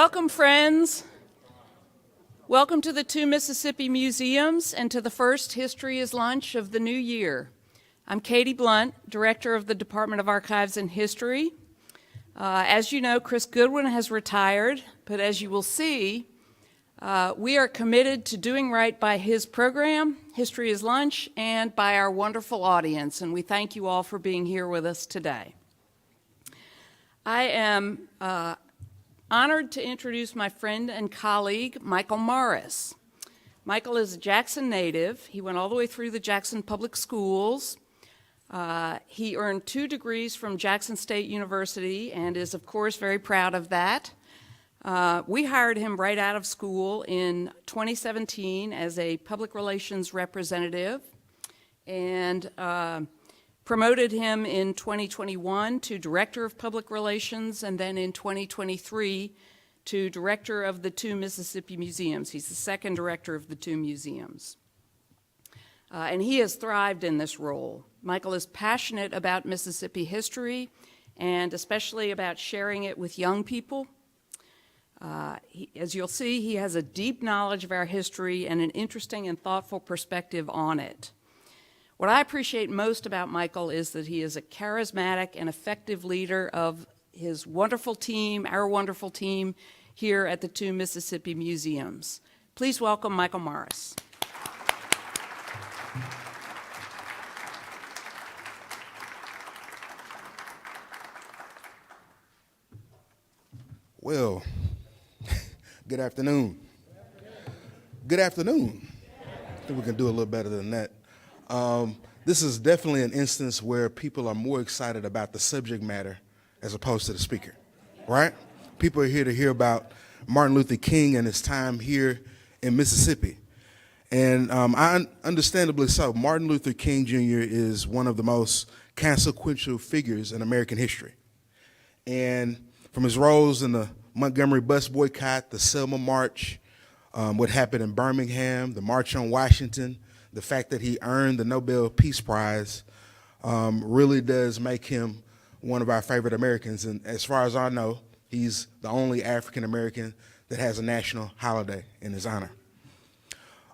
Welcome, friends. Welcome to the two Mississippi museums and to the first History is Lunch of the new year. I'm Katie Blunt, Director of the Department of Archives and History. As you know, Chris Goodwin has retired, but as you will see, we are committed to doing right by his program, History is Lunch, and by our wonderful audience, and we thank you all for being here with us today. I am honored to introduce my friend and colleague, Michael Morris. Michael is a Jackson native. He went all the way through the Jackson Public Schools. He earned 2 degrees from Jackson State University and is, of course, very proud of that. We hired him right out of school in 2017 as a public relations representative and promoted him in 2021 to Director of Public Relations, and then in 2023 to Director of the two Mississippi museums. He's the second director of the two museums. And he has thrived in this role. Michael is passionate about Mississippi history and especially about sharing it with young people. As you'll see, he has a deep knowledge of our history and an interesting and thoughtful perspective on it. What I appreciate most about Michael is that he is a charismatic and effective leader of his wonderful team, our wonderful team here at the two Mississippi museums. Please welcome Michael Morris. Well, good afternoon. Good afternoon. I think we can do a little better than that. This is definitely an instance where people are more excited about the subject matter as opposed to the speaker, right? People are here to hear about Martin Luther King and his time here in Mississippi. And understandably so, Martin Luther King Jr. is one of the most consequential figures in American history. And from his roles in the Montgomery bus boycott, the Selma March, what happened in Birmingham, the March on Washington, the fact that he earned the Nobel Peace Prize really does make him one of our favorite Americans. And as far as I know, he's the only African American that has a national holiday in his honor.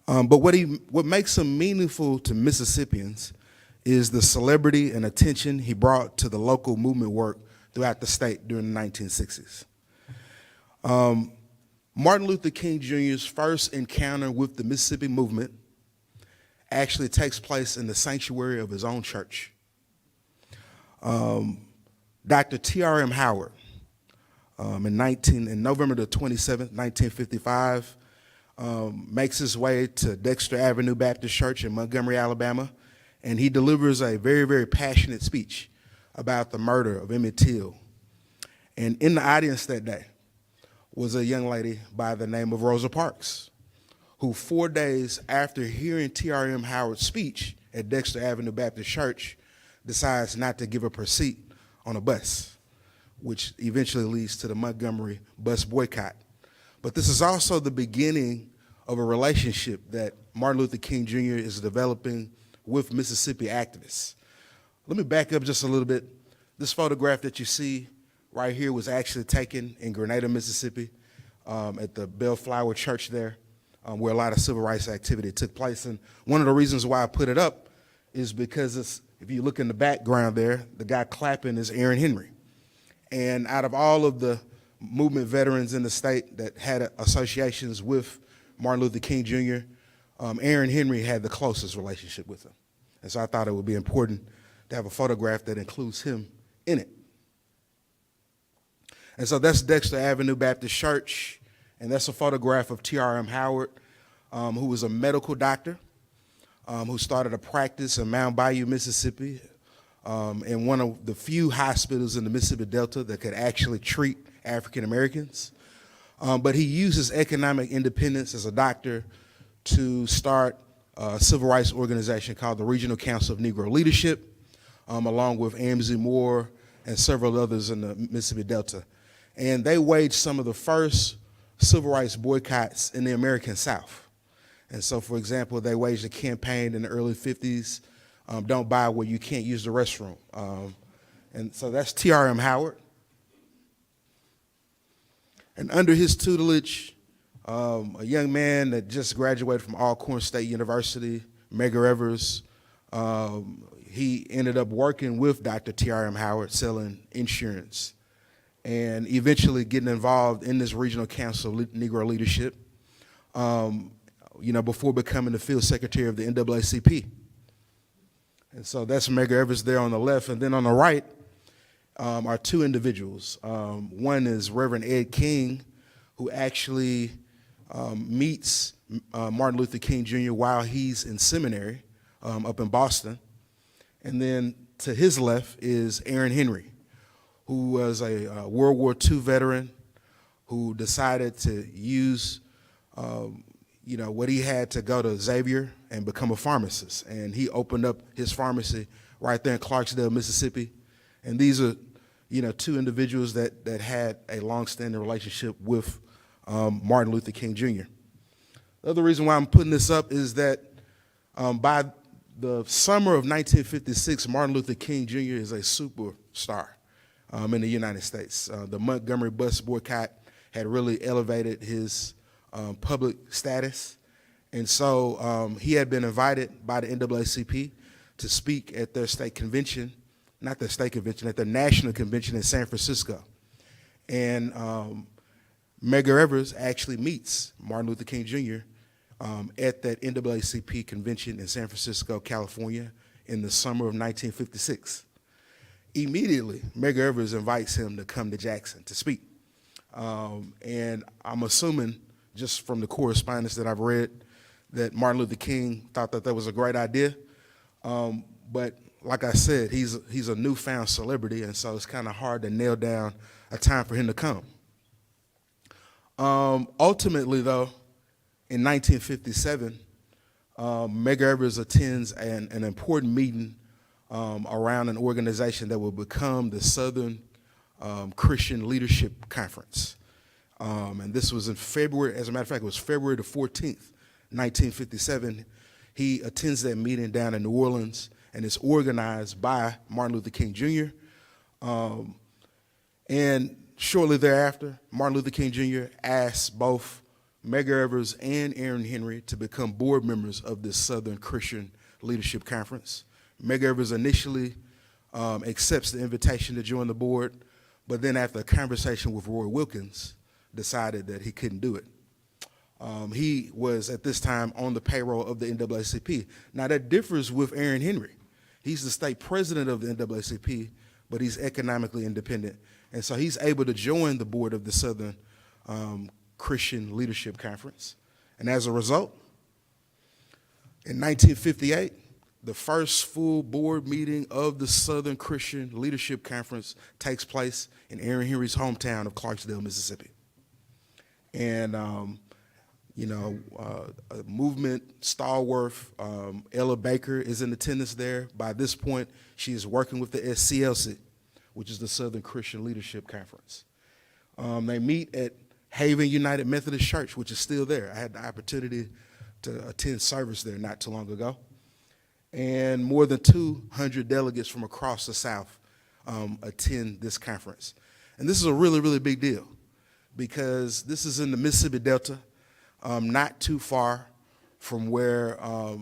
But what makes him meaningful to Mississippians is the celebrity and attention he brought to the local movement work throughout the state during the 1960s. Martin Luther King Jr.'s first encounter with the Mississippi movement actually takes place in the sanctuary of his own church. Dr. T.R.M. Howard, in November the 27th, 1955, makes his way to Dexter Avenue Baptist Church in Montgomery, Alabama, and he delivers a very, very passionate speech about the murder of Emmett Till. And in the audience that day was a young lady by the name of Rosa Parks, who 4 days after hearing T.R.M. Howard's speech at Dexter Avenue Baptist Church decides not to give up her seat on a bus, which eventually leads to the Montgomery bus boycott. But this is also the beginning of a relationship that Martin Luther King Jr. is developing with Mississippi activists. Let me back up just a little bit. This photograph that you see right here was actually taken in Grenada, Mississippi, at the Bellflower Church there, where a lot of civil rights activity took place. And one of the reasons why I put it up is because if you look in the background there, the guy clapping is Aaron Henry. And out of all of the movement veterans in the state that had associations with Martin Luther King Jr., Aaron Henry had the closest relationship with him. And so I thought it would be important to have a photograph that includes him in it. And so that's Dexter Avenue Baptist Church, and that's a photograph of T.R.M. Howard, who was a medical doctor, who started a practice in Mount Bayou, Mississippi, in one of the few hospitals in the Mississippi Delta that could actually treat African Americans. But he used his economic independence as a doctor to start a civil rights organization called the Regional Council of Negro Leadership, along with Amzie Moore and several others in the Mississippi Delta. And they waged some of the first civil rights boycotts in the American South. And so, for example, they waged a campaign in the early 50s, don't buy where you can't use the restroom. And so that's T.R.M. Howard. And under his tutelage, a young man that just graduated from Alcorn State University, Medgar Evers, he ended up working with Dr. T.R.M. Howard selling insurance and eventually getting involved in this regional council of Negro leadership, before becoming the field secretary of the NAACP. And so that's Medgar Evers there on the left. And then on the right are two individuals. One is Reverend Ed King, who actually meets Martin Luther King Jr. while he's in seminary up in Boston. And then to his left is Aaron Henry, who was a World War II veteran who decided to use what he had to go to Xavier and become a pharmacist. And he opened up his pharmacy right there in Clarksdale, Mississippi. And these are, two individuals that had a long-standing relationship with Martin Luther King Jr. The other reason why I'm putting this up is that by the summer of 1956, Martin Luther King Jr. is a superstar in the United States. The Montgomery bus boycott had really elevated his public status. And so he had been invited by the NAACP to speak at their state convention, not their state convention, at their national convention in San Francisco. And Medgar Evers actually meets Martin Luther King Jr. At that NAACP convention in San Francisco, California, in the summer of 1956. Immediately, Medgar Evers invites him to come to Jackson to speak. And I'm assuming, just from the correspondence that I've read, that Martin Luther King thought that was a great idea. But like I said, he's a newfound celebrity, and so it's kind of hard to nail down a time for him to come. Ultimately, though, in 1957, Medgar Evers attends an important meeting around an organization that will become the Southern Christian Leadership Conference. And this was in February, as a matter of fact, it was February the 14th, 1957. He attends that meeting down in New Orleans, and it's organized by Martin Luther King Jr. And shortly thereafter, Martin Luther King Jr. asked both Medgar Evers and Aaron Henry to become board members of this Southern Christian Leadership Conference. Medgar Evers initially accepts the invitation to join the board, but then after a conversation with Roy Wilkins, decided that he couldn't do it. He was at this time on the payroll of the NAACP. Now that differs with Aaron Henry. He's the state president of the NAACP, but he's economically independent. And so he's able to join the board of the Southern Christian Leadership Conference. And as a result, in 1958, the first full board meeting of the Southern Christian Leadership Conference takes place in Aaron Henry's hometown of Clarksdale, Mississippi. And, a movement stalwart, Ella Baker, is in attendance there. By this point, she is working with the SCLC, which is the Southern Christian Leadership Conference. They meet at Haven United Methodist Church, which is still there. I had the opportunity to attend service there not too long ago. And more than 200 delegates from across the South attend this conference. And this is a really, really big deal because this is in the Mississippi Delta, not too far from where a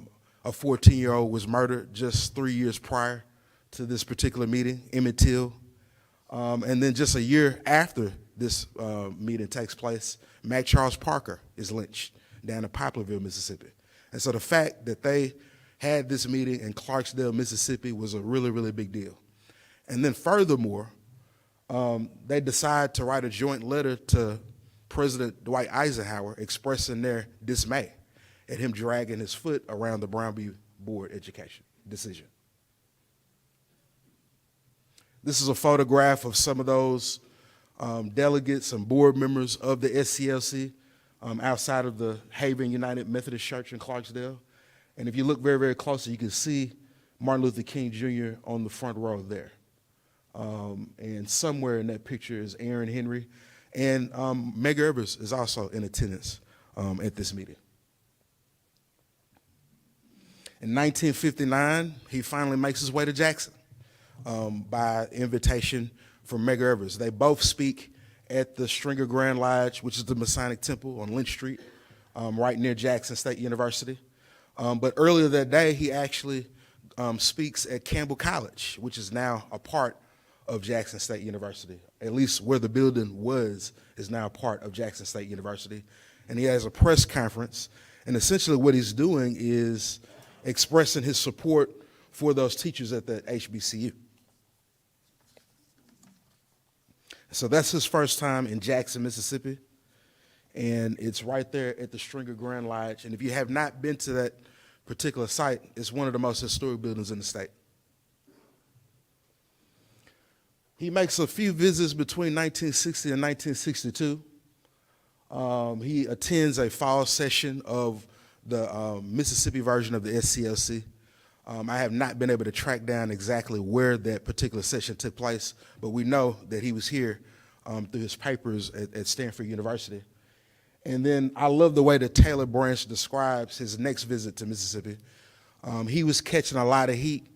14-year-old was murdered just 3 years prior to this particular meeting, Emmett Till. And then just a year after this meeting takes place, Mac Charles Parker is lynched down in Poplarville, Mississippi. And so the fact that they had this meeting in Clarksdale, Mississippi was a really, really big deal. And then furthermore, they decide to write a joint letter to President Dwight Eisenhower expressing their dismay at him dragging his foot around the Brown v. Board education decision. This is a photograph of some of those delegates and board members of the SCLC outside of the Haven United Methodist Church in Clarksdale. And if you look very, very closely, you can see Martin Luther King Jr. on the front row there. And somewhere in that picture is Aaron Henry. And Medgar Evers is also in attendance at this meeting. In 1959, he finally makes his way to Jackson by invitation from Medgar Evers. They both speak at the Stringer Grand Lodge, which is the Masonic Temple on Lynch Street, right near Jackson State University. But earlier that day, he actually speaks at Campbell College, which is now a part of Jackson State University. At least where the building was is now a part of Jackson State University. And he has a press conference. And essentially what he's doing is expressing his support for those teachers at the HBCU. So that's his first time in Jackson, Mississippi. And it's right there at the Stringer Grand Lodge. And if you have not been to that particular site, it's one of the most historic buildings in the state. He makes a few visits between 1960 and 1962. He attends a fall session of the Mississippi version of the SCLC. I have not been able to track down exactly where that particular session took place, but we know that he was here through his papers at Stanford University. And then I love the way that Taylor Branch describes his next visit to Mississippi. He was catching a lot of heat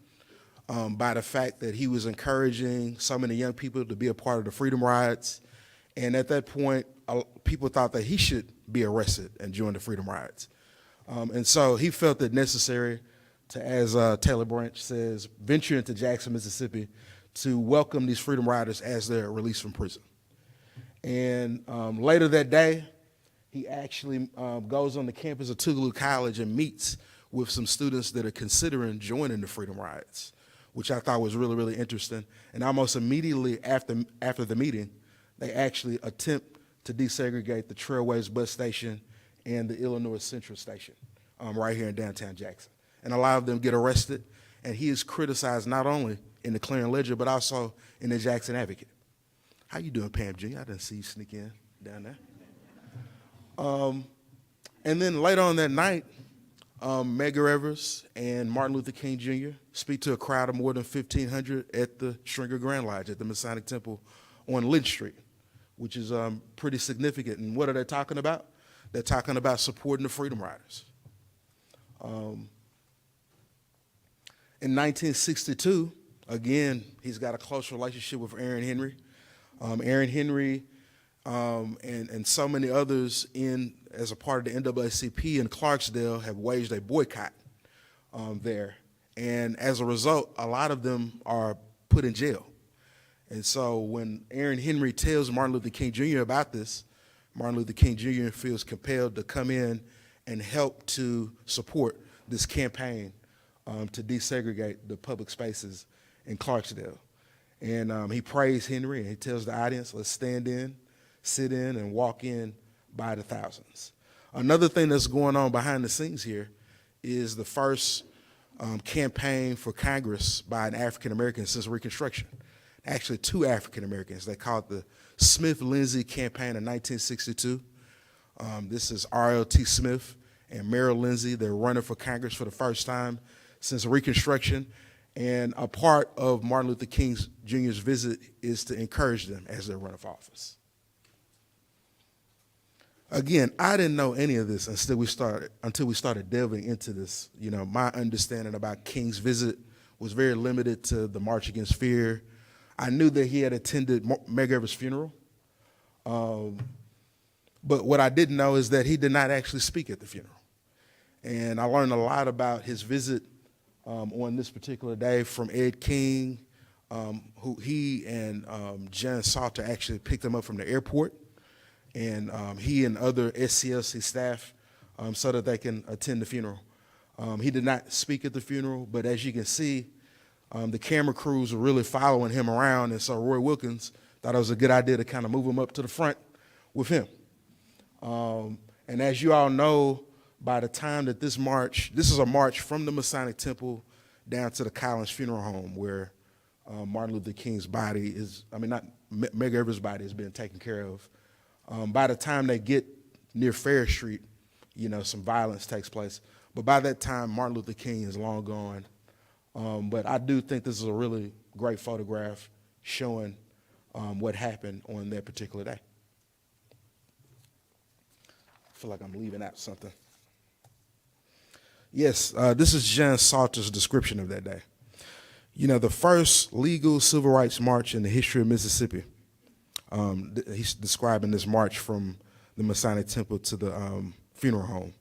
by the fact that he was encouraging so many young people to be a part of the Freedom Rides. And at that point, people thought that he should be arrested and join the Freedom Rides. And so he felt it necessary to, as Taylor Branch says, venture into Jackson, Mississippi to welcome these Freedom Riders as they're released from prison. And later that day, he actually goes on the campus of Tougaloo College and meets with some students that are considering joining the Freedom Rides, which I thought was really, really interesting. And almost immediately after the meeting, they actually attempt to desegregate the Trailways bus station and the Illinois Central station right here in downtown Jackson. And a lot of them get arrested, and he is criticized not only in the Clarion Ledger, but also in the Jackson Advocate. How you doing, Pam Jr.? I didn't see you sneak in down there. And then later on that night, Medgar Evers and Martin Luther King Jr. speak to a crowd of more than 1,500 at the Stringer Grand Lodge at the Masonic Temple on Lynch Street, which is pretty significant. And what are they talking about? They're talking about supporting the Freedom Riders. In 1962, again, he's got a close relationship with Aaron Henry. Aaron Henry and so many others as a part of the NAACP in Clarksdale have waged a boycott there. And as a result, a lot of them are put in jail. And so when Aaron Henry tells Martin Luther King Jr. about this, Martin Luther King Jr. feels compelled to come in and help to support this campaign to desegregate the public spaces in Clarksdale. And he praised Henry, and he tells the audience, let's stand in, sit in, and walk in by the thousands. Another thing that's going on behind the scenes here is the first campaign for Congress by an African-American since Reconstruction. Actually, two African-Americans. They call it the Smith-Lindsay campaign in 1962. This is R.L.T. Smith and Merrill Lindsay. They're running for Congress for the first time since Reconstruction. And a part of Martin Luther King Jr.'s visit is to encourage them as they run for office. Again, I didn't know any of this until we started delving into this. You know, my understanding about King's visit was very limited to the March Against Fear. I knew that he had attended Medgar Evers' funeral. But what I didn't know is that he did not actually speak at the funeral. And I learned a lot about his visit on this particular day from Ed King, who he and Jan Salter actually picked him up from the airport. And he and other SCLC staff so that they can attend the funeral. He did not speak at the funeral, but as you can see, the camera crews were really following him around, and so Roy Wilkins thought it was a good idea to kind of move him up to the front with him. And as you all know, by the time that this is a march from the Masonic Temple down to the Collins Funeral Home where Martin Luther King's body Medgar Evers' body is being taken care of. By the time they get near Fair Street, you know, some violence takes place. But by that time, Martin Luther King is long gone. But I do think this is a really great photograph showing what happened on that particular day. I feel like I'm leaving out something. Yes, this is Jan Salter's description of that day. You know, the first legal civil rights march in the history of Mississippi He's describing this march from the Masonic Temple to the funeral home.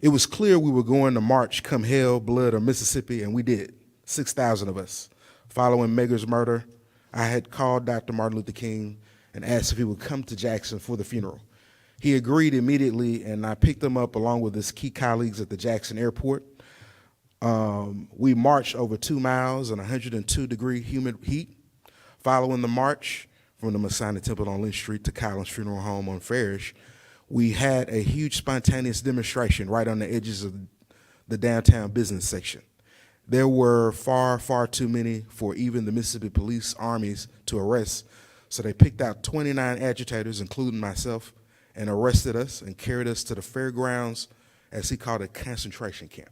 It was clear we were going to march come hell, blood, or Mississippi, and we did, 6,000 of us. Following Medgar's murder, I had called Dr. Martin Luther King and asked if he would come to Jackson for the funeral. He agreed immediately, and I picked him up along with his key colleagues at the Jackson airport. We marched over 2 miles in 102-degree humid heat. Following the march from the Masonic Temple on Lynch Street to Collins Funeral Home on Farish, we had a huge spontaneous demonstration right on the edges of the downtown business section. There were far, far too many for even the Mississippi police armies to arrest, so they picked out 29 agitators, including myself, and arrested us and carried us to the fairgrounds, as he called it, concentration camp.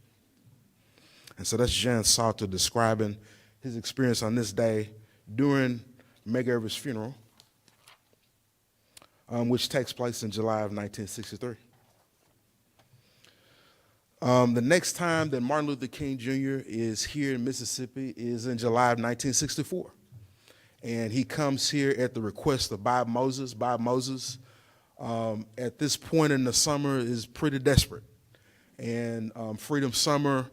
And so that's Jean Salter describing his experience on this day during Medgar's funeral, which takes place in July of 1963. The next time that Martin Luther King Jr. is here in Mississippi is in July of 1964. And he comes here at the request of Bob Moses. Bob Moses, at this point in the summer, is pretty desperate. And Freedom Summer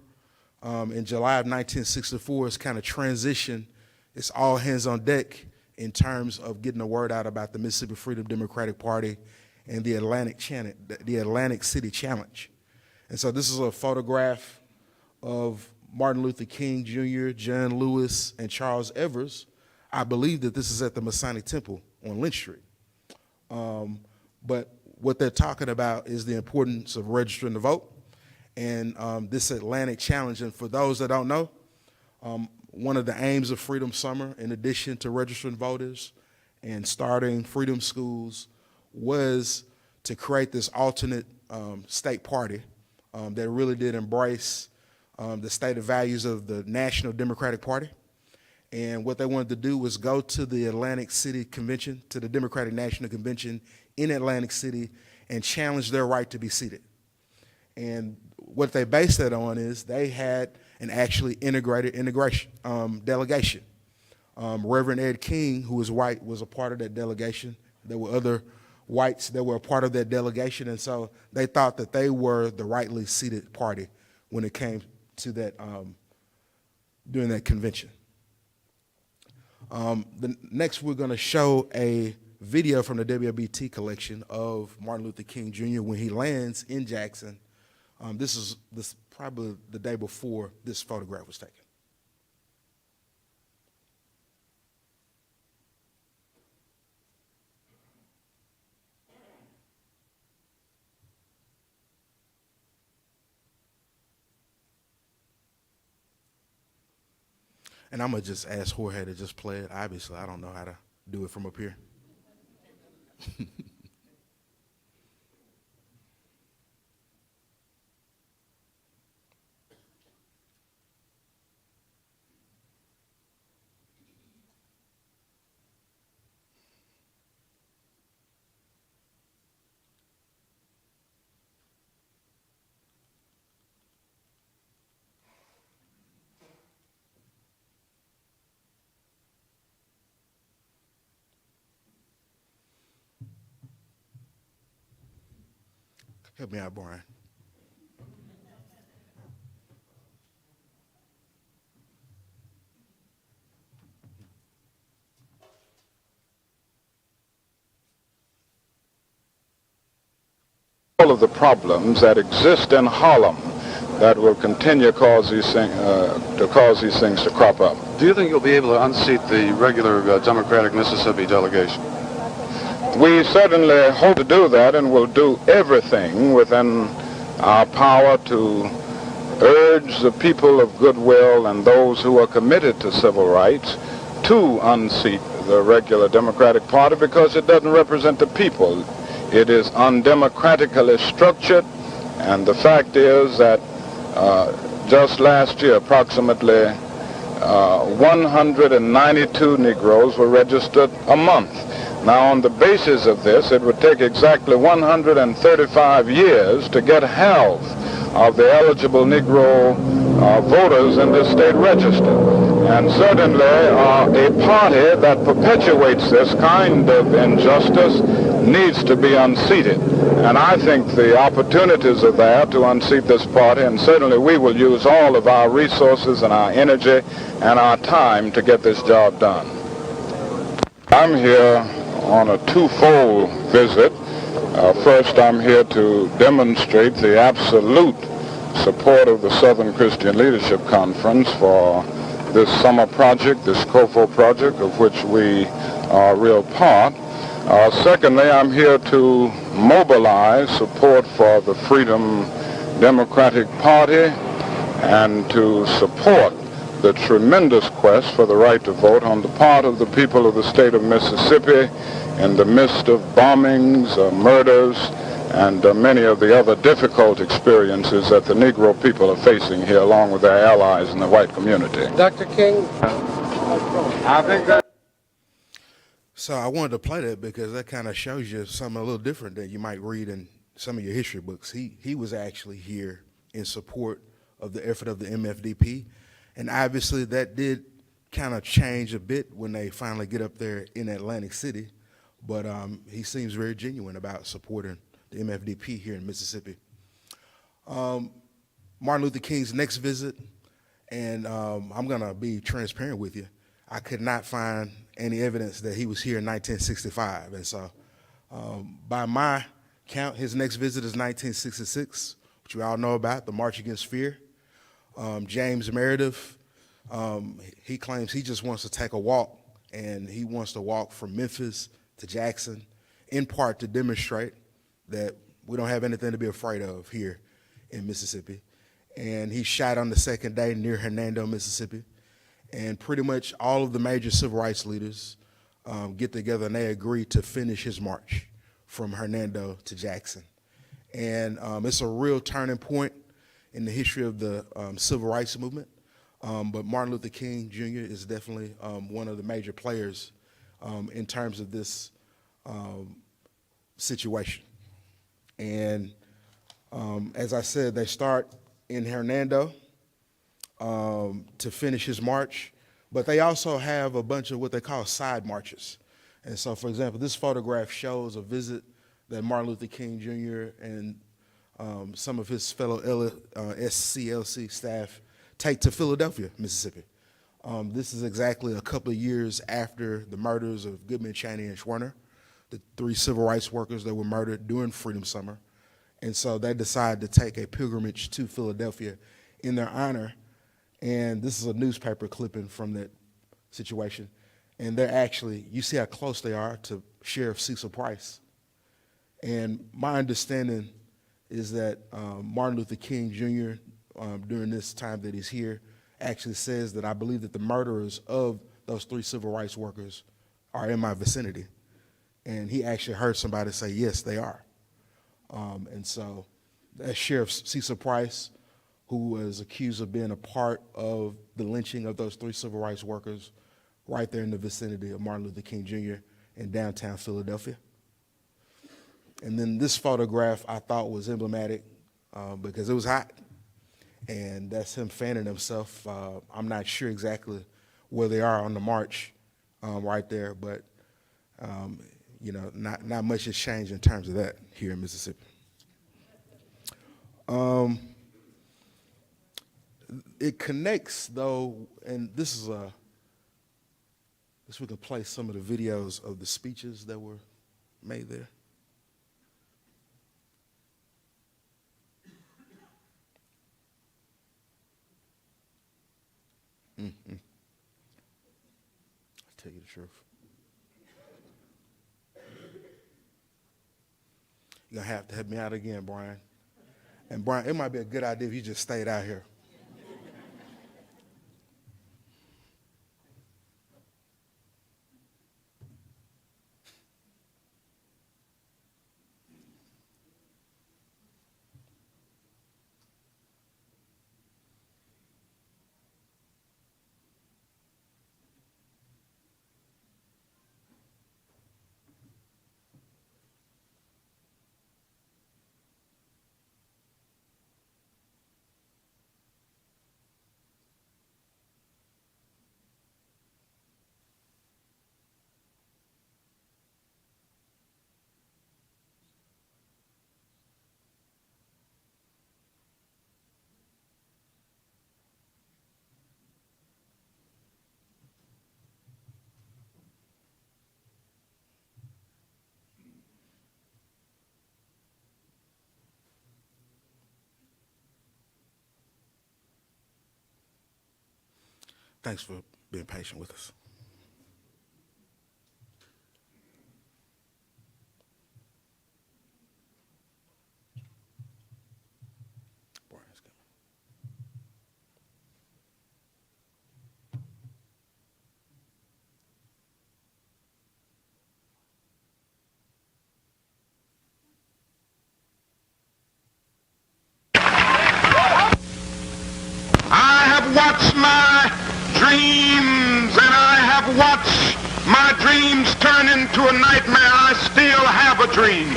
in July of 1964 is kind of transition. It's all hands on deck in terms of getting the word out about the Mississippi Freedom Democratic Party and the Atlantic City Challenge. And so this is a photograph of Martin Luther King Jr., John Lewis, and Charles Evers. I believe that this is at the Masonic Temple on Lynch Street. But what they're talking about is the importance of registering to vote and this Atlantic Challenge. And for those that don't know, one of the aims of Freedom Summer, in addition to registering voters and starting freedom schools, was to create this alternate state party that really did embrace the stated values of the National Democratic Party. And what they wanted to do was go to the Atlantic City Convention, to the Democratic National Convention in Atlantic City, and challenge their right to be seated. And what they based that on is they had an actually integrated delegation. Reverend Ed King, who was white, was a part of that delegation. There were other whites that were a part of that delegation, and so they thought that they were the rightly seated party when it came to that, during that convention. Next, we're going to show a video from the WLBT collection of Martin Luther King Jr. when he lands in Jackson. This is probably the day before this photograph was taken. And I'm going to just ask Jorge to just play it. Obviously, I don't know how to do it from up here. Help me out, Brian. All of the problems that exist in Harlem that will continue to cause these things to crop up. Do you think you'll be able to unseat the regular Democratic Mississippi delegation? We certainly hope to do that, and will do everything within our power to urge the people of goodwill and those who are committed to civil rights to unseat the regular Democratic Party, because it doesn't represent the people. It is undemocratically structured, and the fact is that just last year approximately 192 Negroes were registered a month. Now, on the basis of this, it would take exactly 135 years to get half of the eligible Negro voters in this state registered. And certainly a party that perpetuates this kind of injustice needs to be unseated. And I think the opportunities are there to unseat this party, and certainly we will use all of our resources and our energy and our time to get this job done. I'm here on a twofold visit. First, I'm here to demonstrate the absolute support of the Southern Christian Leadership Conference for this summer project, this COFO project, of which we are a real part. Secondly, I'm here to mobilize support for the Freedom Democratic Party and to support the tremendous quest for the right to vote on the part of the people of the state of Mississippi in the midst of bombings, murders, and many of the other difficult experiences that the Negro people are facing here, along with their allies in the white community. Dr. King? I think that. So I wanted to play that because that kind of shows you something a little different that you might read in some of your history books. He was actually here in support of the effort of the MFDP, and obviously that did kind of change a bit when they finally get up there in Atlantic City, but he seems very genuine about supporting the MFDP here in Mississippi. Martin Luther King's next visit, and I'm going to be transparent with you. I could not find any evidence that he was here in 1965. And so by my count, his next visit is 1966, which we all know about, the March Against Fear. James Meredith, he claims he just wants to take a walk, and he wants to walk from Memphis to Jackson, in part to demonstrate that we don't have anything to be afraid of here in Mississippi. And he shot on the second day near Hernando, Mississippi. And pretty much all of the major civil rights leaders get together and they agree to finish his march from Hernando to Jackson. And it's a real turning point in the history of the civil rights movement. But Martin Luther King Jr. is definitely one of the major players in terms of this situation. And as I said, they start in Hernando to finish his march, but they also have a bunch of what they call side marches. And so, for example, this photograph shows a visit that Martin Luther King Jr. and some of his fellow SCLC staff take to Philadelphia, Mississippi. This is exactly a couple of years after the murders of Goodman, Chaney, and Schwerner, the 3 civil rights workers that were murdered during Freedom Summer. And so they decided to take a pilgrimage to Philadelphia in their honor. And this is a newspaper clipping from that situation. And they're actually, you see how close they are to Sheriff Cecil Price. And my understanding is that Martin Luther King Jr., during this time that he's here, actually says that I believe that the murderers of those 3 civil rights workers are in my vicinity. And he actually heard somebody say, yes, they are. And so that's Sheriff Cecil Price, who was accused of being a part of the lynching of those 3 civil rights workers right there in the vicinity of Martin Luther King Jr. in downtown Philadelphia. And then this photograph I thought was emblematic because it was hot. And that's him fanning himself. I'm not sure exactly where they are on the march right there, but you know, not much has changed in terms of that here in Mississippi. It connects though, and this is we can play some of the videos of the speeches that were made there. I'll tell you the truth. You're going to have to help me out again, Brian. And Brian, it might be a good idea if you just stayed out here. Thanks for being patient with us. Watch my dreams, and I have watched my dreams turn into a nightmare. I still have a dream.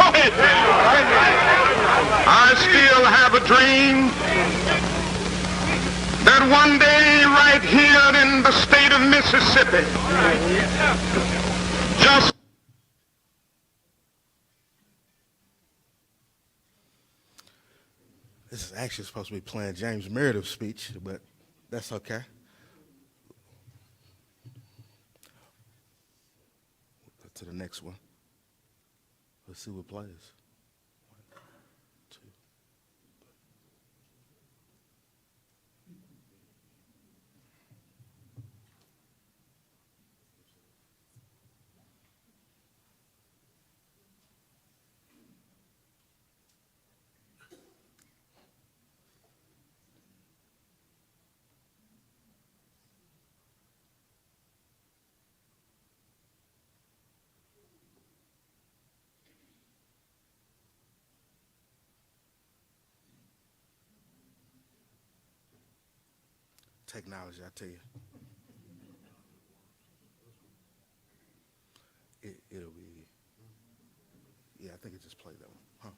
I still have a dream that one day right here in the state of Mississippi, just this is actually supposed to be playing James Meredith's speech, but that's okay. We'll go to the next one. Let's see what plays. 1, 2. Technology, I tell you. It'll be, yeah, I think it just played that one. Huh?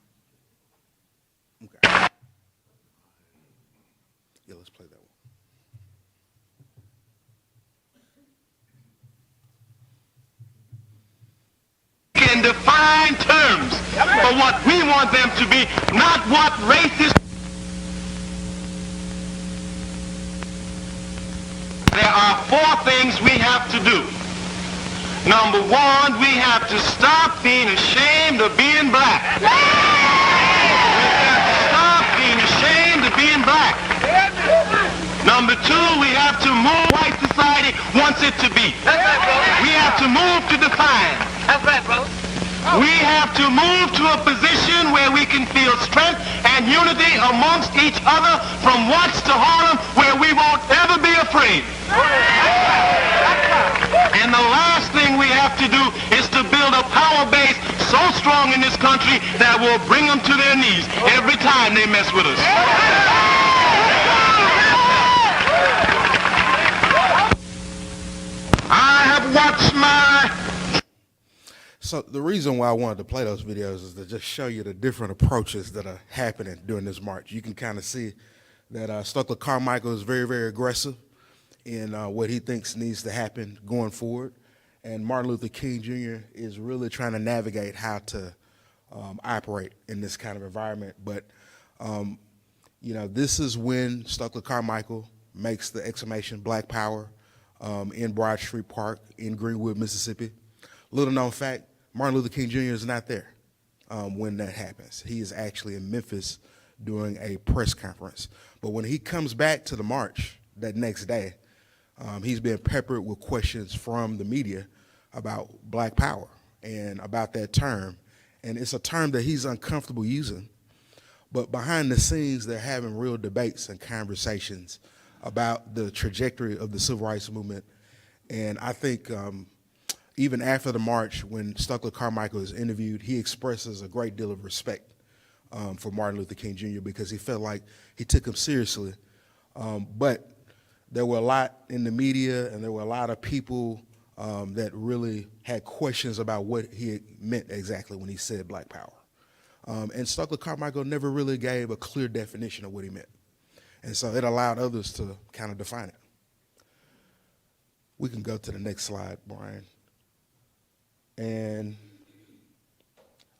Okay. Yeah, let's play that one. in defined terms for what we want them to be, not what racist. There are 4 things we have to do. Number 1, we have to stop being ashamed of being black. We have to stop being ashamed of being black. Number 2, we have to move white society wants it to be. We have to move to define. That's right, brother. We have to move to a position where we can feel strength and unity amongst each other from Watts to Harlem, where we won't ever be afraid. And the last thing we have to do is to build a power base so strong in this country that will bring them to their knees every time they mess with us. I have watched my... So the reason why I wanted to play those videos is to just show you the different approaches that are happening during this march. You can kind of see that Stokely Carmichael is very, very aggressive in what he thinks needs to happen going forward. And Martin Luther King Jr. is really trying to navigate how to operate in this kind of environment. But, you know, this is when Stokely Carmichael makes the exclamation Black Power in Broad Street Park in Greenwood, Mississippi. Little known fact, Martin Luther King Jr. is not there when that happens. He is actually in Memphis doing a press conference. But when he comes back to the march that next day, he's being peppered with questions from the media about Black Power and about that term. And it's a term that he's uncomfortable using. But behind the scenes, they're having real debates and conversations about the trajectory of the civil rights movement. And I think even after the march, when Stokely Carmichael is interviewed, he expresses a great deal of respect for Martin Luther King Jr. because he felt like he took him seriously. But there were a lot in the media, and there were a lot of people that really had questions about what he meant exactly when he said Black Power. And Stokely Carmichael never really gave a clear definition of what he meant. And so it allowed others to kind of define it. We can go to the next slide, Brian. And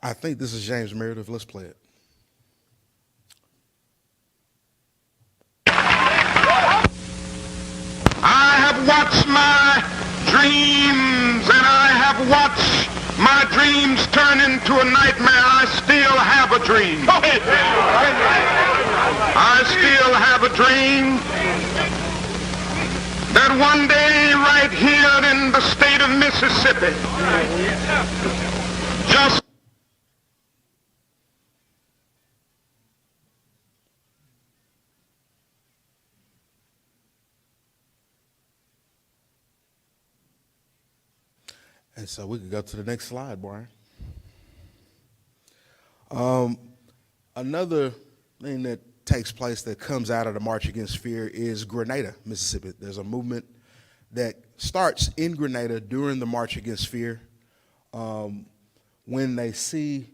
I think this is James Meredith. Let's play it. I have watched my dreams, and I have watched my dreams turn into a nightmare. I still have a dream. I still have a dream that one day right here in the state of Mississippi, just And so we could go to the next slide, Brian. Another thing that takes place that comes out of the March Against Fear is Grenada, Mississippi. There's a movement that starts in Grenada during the March Against Fear. When they see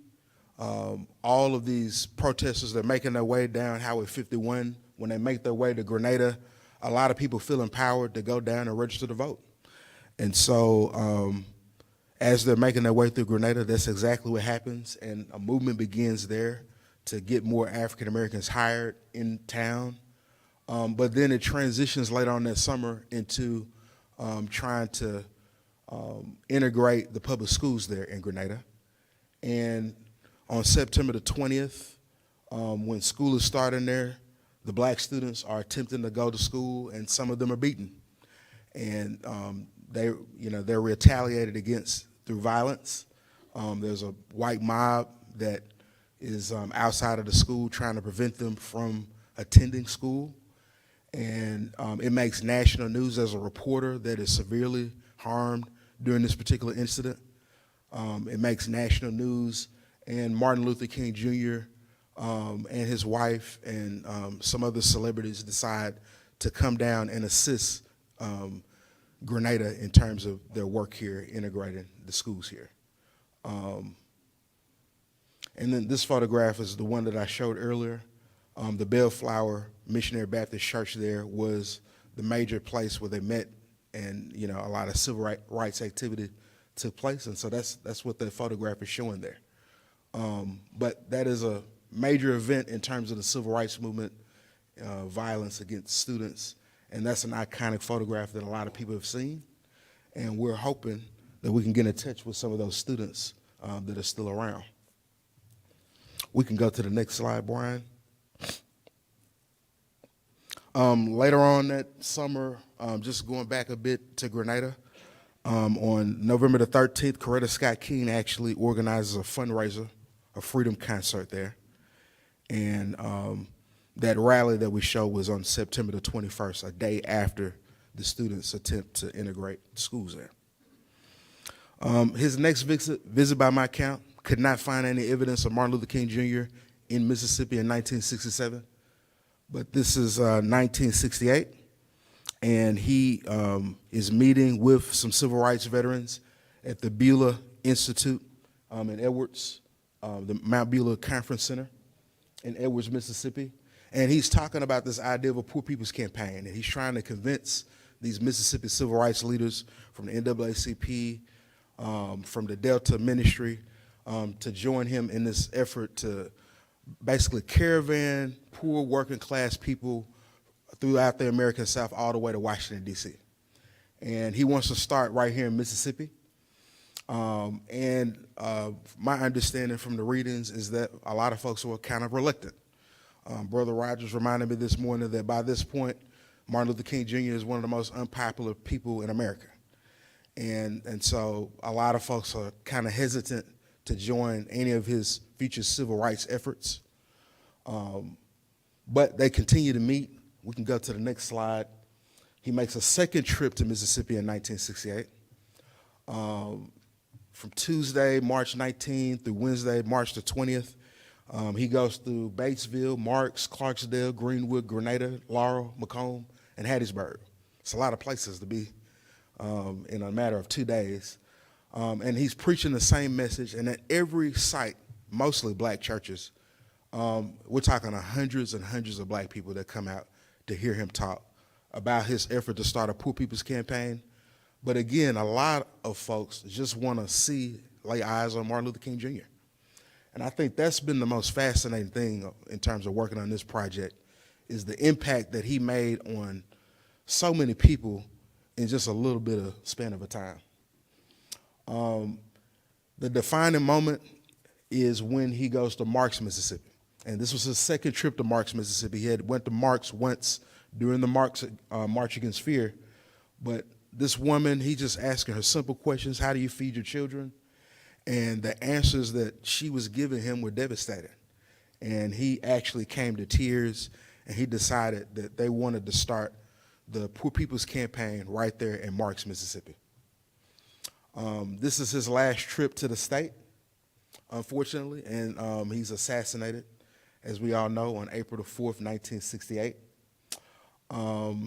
all of these protesters that are making their way down Highway 51, when they make their way to Grenada, a lot of people feel empowered to go down and register to vote. And so as they're making their way through Grenada, that's exactly what happens, and a movement begins there to get more African Americans hired in town. But then it transitions later on that summer into trying to integrate the public schools there in Grenada. And on September the 20th, when school is starting there, the black students are attempting to go to school, and some of them are beaten. And they're retaliated against through violence. There's a white mob that is outside of the school trying to prevent them from attending school. And it makes national news. As a reporter that is severely harmed during this particular incident. It makes national news, and Martin Luther King Jr. And his wife and some other celebrities decide to come down and assist Grenada in terms of their work here, integrating the schools here. And then this photograph is the one that I showed earlier. The Bellflower Missionary Baptist Church there was the major place where they met, and a lot of civil rights activity took place, and so that's what the photograph is showing there. But that is a major event in terms of the civil rights movement, violence against students, and that's an iconic photograph that a lot of people have seen, and we're hoping that we can get in touch with some of those students that are still around. We can go to the next slide, Brian. Later on that summer, just going back a bit to Grenada, on November the 13th, Coretta Scott King actually organizes a fundraiser, a freedom concert there. And that rally that we show was on September the 21st, a day after the students' attempt to integrate schools there. His next visit by my count, could not find any evidence of Martin Luther King Jr. in Mississippi in 1967. But this is 1968, and he is meeting with some civil rights veterans at the Beulah Institute in Edwards, the Mount Beulah Conference Center in Edwards, Mississippi. And he's talking about this idea of a Poor People's Campaign, and he's trying to convince these Mississippi civil rights leaders from the NAACP, from the Delta Ministry, to join him in this effort to basically caravan poor working class people throughout the American South all the way to Washington, D.C. And he wants to start right here in Mississippi. My understanding from the readings is that a lot of folks were kind of reluctant. Brother Rogers reminded me this morning that by this point, Martin Luther King Jr. is one of the most unpopular people in America. And so a lot of folks are kind of hesitant to join any of his future civil rights efforts. But they continue to meet. We can go to the next slide. He makes a second trip to Mississippi in 1968. From Tuesday, March 19th through Wednesday, March the 20th, he goes through Batesville, Marks, Clarksdale, Greenwood, Grenada, Laurel, Macomb, and Hattiesburg. It's a lot of places to be in a matter of 2 days. And he's preaching the same message, and at every site, mostly black churches, we're talking hundreds and hundreds of black people that come out to hear him talk about his effort to start a Poor People's Campaign. But again, a lot of folks just want to lay eyes on Martin Luther King Jr. And I think that's been the most fascinating thing in terms of working on this project, is the impact that he made on so many people in just a little bit of span of a time. The defining moment is when he goes to Marks, Mississippi. And this was his second trip to Marks, Mississippi. He had went to Marks once during the March Against Fear, But this woman, he just asking her simple questions. How do you feed your children? And the answers that she was giving him were devastating. And he actually came to tears, and he decided that they wanted to start the Poor People's Campaign right there in Marks, Mississippi. This is his last trip to the state, unfortunately, and he's assassinated, as we all know, on April the 4th, 1968.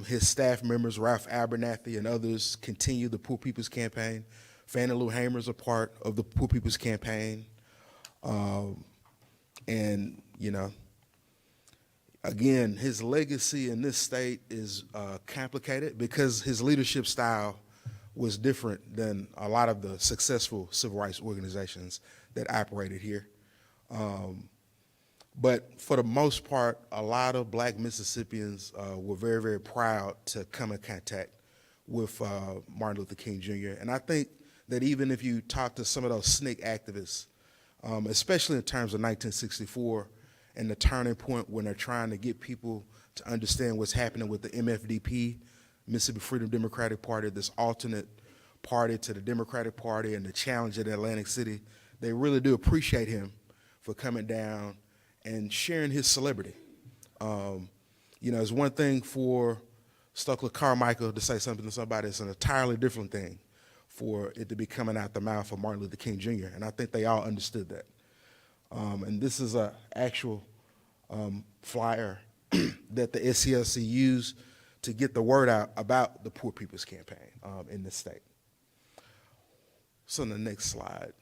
His staff members, Ralph Abernathy and others, continue the Poor People's Campaign. Fannie Lou Hamer's a part of the Poor People's Campaign. And, you know, again, his legacy in this state is complicated because his leadership style was different than a lot of the successful civil rights organizations that operated here. But for the most part, a lot of black Mississippians were very, very proud to come in contact with Martin Luther King Jr. And I think that even if you talk to some of those SNCC activists, especially in terms of 1964 and the turning point when they're trying to get people to understand what's happening with the MFDP, Mississippi Freedom Democratic Party, this alternate party to the Democratic Party and the challenge at Atlantic City, they really do appreciate him for coming down and sharing his celebrity. You know, it's one thing for Stokely Carmichael to say something to somebody. It's an entirely different thing for it to be coming out the mouth of Martin Luther King Jr., and I think they all understood that. And this is an actual flyer that the SCLC used to get the word out about the Poor People's Campaign in the state. So on the next slide.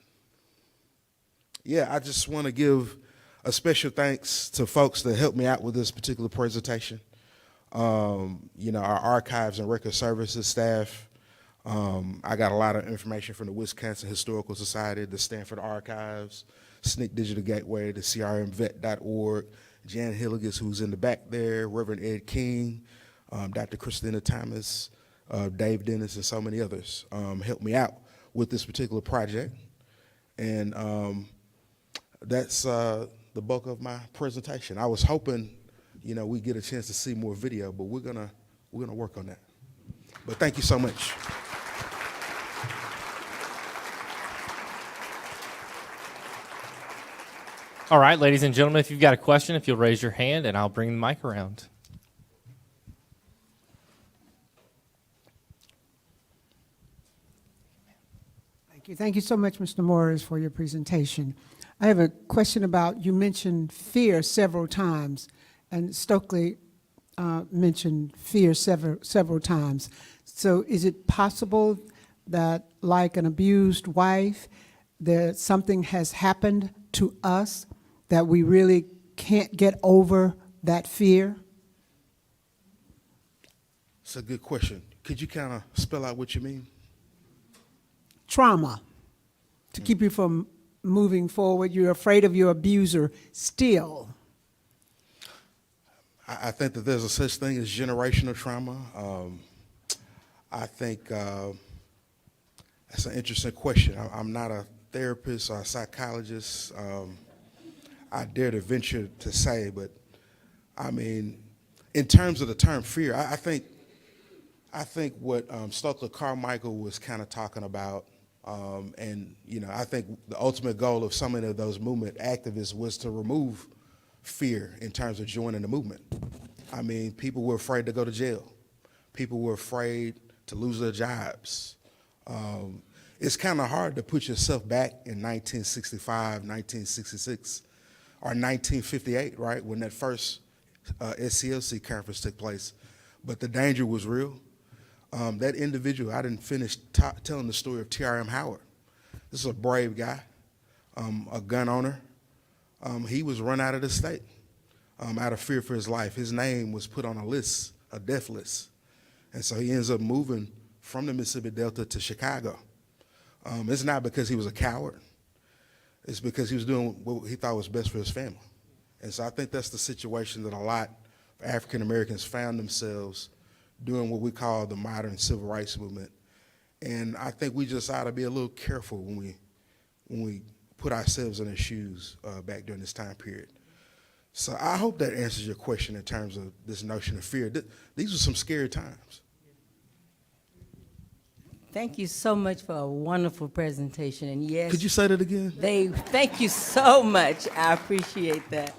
Yeah, I just want to give a special thanks to folks that helped me out with this particular presentation. You know, our archives and record services staff. I got a lot of information from the Wisconsin Historical Society, the Stanford Archives, SNCC Digital Gateway, the crmvet.org, Jan Hilligus, who's in the back there, Reverend Ed King, Dr. Christina Thomas, Dave Dennis, and so many others helped me out with this particular project. And that's the bulk of my presentation. I was hoping, you know, we get a chance to see more video, but we're gonna work on that. But thank you so much. All right, ladies and gentlemen, if you've got a question, if you'll raise your hand, and I'll bring the mic around. Thank you. Thank you so much, Mr. Morris, for your presentation. I have a question about, you mentioned fear several times, and Stokely mentioned fear several times. So is it possible that, like an abused wife, that something has happened to us that we really can't get over that fear? It's a good question. Could you kind of spell out what you mean? Trauma, to keep you from moving forward. You're afraid of your abuser still. I think that there's a such thing as generational trauma. I think that's an interesting question. I'm not a therapist or a psychologist. I dare to venture to say, but I mean, in terms of the term fear, I think what Stokely Carmichael was kind of talking about, and you know, I think the ultimate goal of so many of those movement activists was to remove fear in terms of joining the movement. I mean, people were afraid to go to jail. People were afraid to lose their jobs. It's kind of hard to put yourself back in 1965, 1966, or 1958, right, when that first SCLC conference took place. But the danger was real. That individual, I didn't finish telling the story of T.R.M. Howard. This is a brave guy, a gun owner. He was run out of the state out of fear for his life. His name was put on a list, a death list. And so he ends up moving from the Mississippi Delta to Chicago. It's not because he was a coward. It's because he was doing what he thought was best for his family. And so I think that's the situation that a lot of African Americans found themselves doing, what we call the modern civil rights movement. And I think we just ought to be a little careful when we put ourselves in their shoes back during this time period. So I hope that answers your question in terms of this notion of fear. These were some scary times. Thank you so much for a wonderful presentation. And yes, Could you say that again? thank you so much. I appreciate that.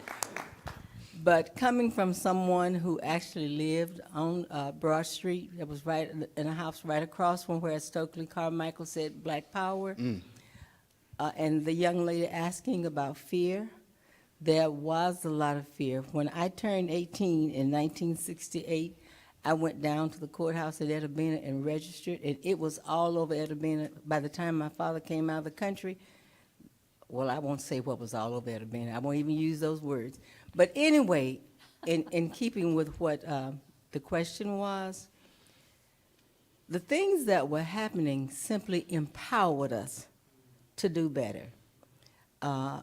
But coming from someone who actually lived on Broad Street, that was right in a house right across from where Stokely Carmichael said Black Power, and the young lady asking about fear, there was a lot of fear. When I turned 18 in 1968, I went down to the courthouse at Etta Bena and registered, and it was all over Etta Bena. By the time my father came out of the country, well, I won't say what was all over Etta Bena. I won't even use those words. But anyway, in keeping with what the question was, the things that were happening simply empowered us to do better. I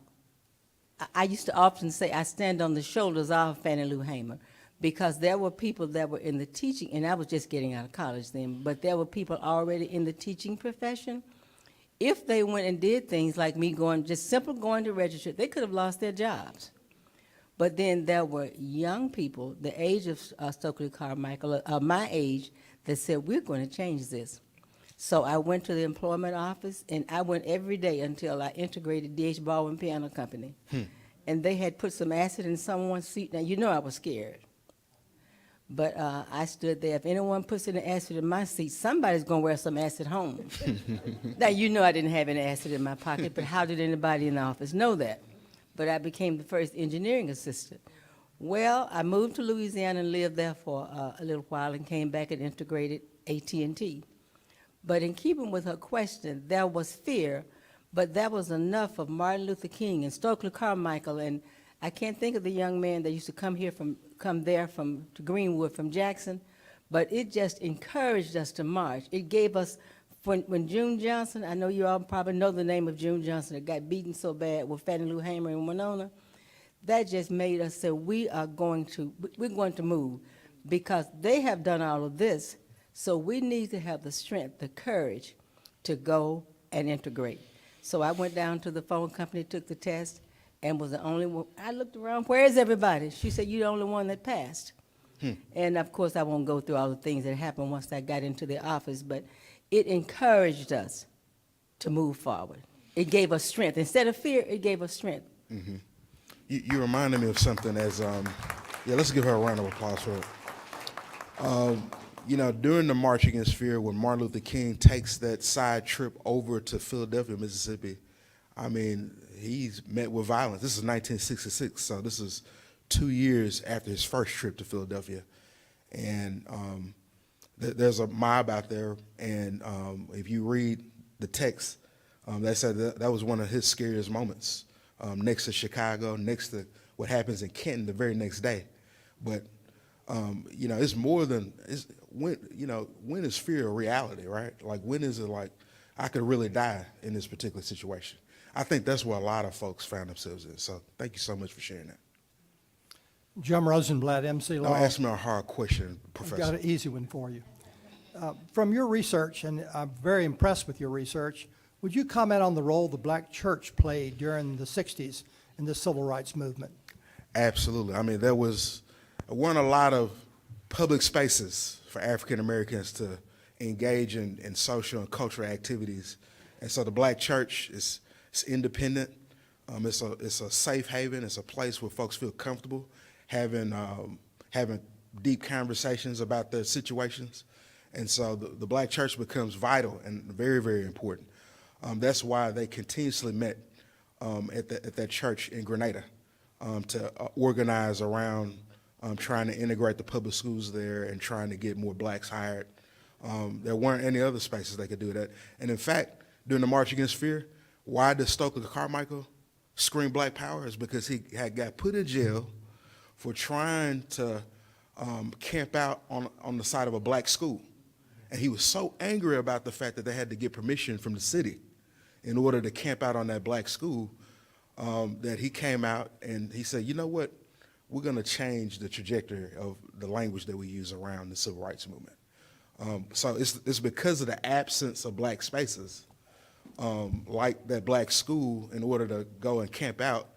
used to often say I stand on the shoulders of Fannie Lou Hamer, because there were people that were in the teaching, and I was just getting out of college then, but there were people already in the teaching profession. If they went and did things like me just simply going to register, they could have lost their jobs. But then there were young people, the age of Stokely Carmichael, my age, that said, we're going to change this. So I went to the employment office, and I went every day until I integrated D.H. Baldwin Piano Company. And they had put some acid in someone's seat. Now, you know I was scared. But I stood there. If anyone puts any acid in my seat, somebody's going to wear some acid home. Now, you know I didn't have any acid in my pocket, but how did anybody in the office know that? But I became the first engineering assistant. Well, I moved to Louisiana and lived there for a little while and came back and integrated AT&T. But in keeping with her question, there was fear, but that was enough of Martin Luther King and Stokely Carmichael, and I can't think of the young man that used to come there to Greenwood from Jackson, but it just encouraged us to march. It gave us, when June Johnson, I know you all probably know the name of June Johnson, that got beaten so bad with Fannie Lou Hamer and Winona, that just made us say we're going to move, because they have done all of this, so we need to have the strength, the courage to go and integrate. So I went down to the phone company, took the test, and was the only one. I looked around, where is everybody? She said, you're the only one that passed. And of course, I won't go through all the things that happened once I got into the office, but it encouraged us to move forward. It gave us strength. Instead of fear, it gave us strength. Mm-hmm. You reminded me of something as, let's give her a round of applause for it. You know, during the March Against Fear, when Martin Luther King takes that side trip over to Philadelphia, Mississippi, I mean, he's met with violence. This is 1966, so this is 2 years after his first trip to Philadelphia. And there's a mob out there, and if you read the text, they said that was one of his scariest moments, next to Chicago, next to what happens in Kenton the very next day. But, you know, it's more than, when is fear a reality, right? Like, when is it like, I could really die in this particular situation? I think that's where a lot of folks found themselves in. So thank you so much for sharing that. Jim Rosenblatt, MC Law. Don't ask me a hard question, Professor. I've got an easy one for you. From your research, and I'm very impressed with your research, would you comment on the role the black church played during the 60s in the civil rights movement? Absolutely. I mean, there weren't a lot of public spaces for African Americans to engage in social and cultural activities. And so the black church is independent. It's a safe haven. It's a place where folks feel comfortable having deep conversations about their situations. And so the black church becomes vital and very, very important. That's why they continuously met at that church in Grenada to organize around trying to integrate the public schools there and trying to get more blacks hired. There weren't any other spaces they could do that. And in fact, during the March Against Fear, why did Stokely Carmichael scream Black Power? Is because he had got put in jail for trying to camp out on the side of a black school. And he was so angry about the fact that they had to get permission from the city in order to camp out on that black school that he came out and he said, you know what, we're going to change the trajectory of the language that we use around the civil rights movement. So it's because of the absence of black spaces, like that black school, in order to go and camp out,